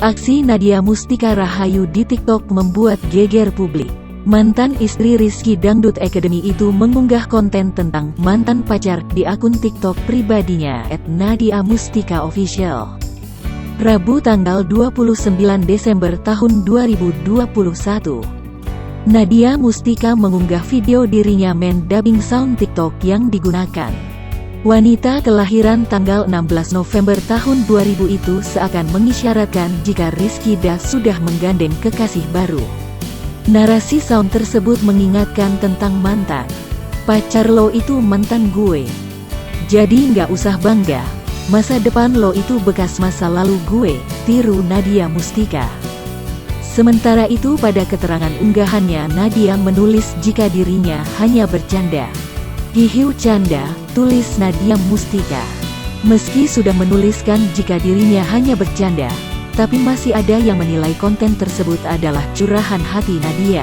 Aksi Nadia Mustika Rahayu di TikTok membuat geger publik. Mantan istri Rizky Dangdut Academy itu mengunggah konten tentang mantan pacar di akun TikTok pribadinya @nadiamustika_official. Rabu tanggal 29 Desember tahun 2021. Nadia Mustika mengunggah video dirinya main dubbing sound TikTok yang digunakan. Wanita kelahiran tanggal 16 November tahun 2000 itu seakan mengisyaratkan jika Rizky sudah menggandeng kekasih baru. Narasi sound tersebut mengingatkan tentang mantan. Pacar lo itu mantan gue. Jadi nggak usah bangga. Masa depan lo itu bekas masa lalu gue, tiru Nadia Mustika. Sementara itu pada keterangan unggahannya Nadia menulis jika dirinya hanya bercanda. Hihiu canda, tulis Nadia Mustika. Meski sudah menuliskan jika dirinya hanya bercanda, tapi masih ada yang menilai konten tersebut adalah curahan hati Nadia.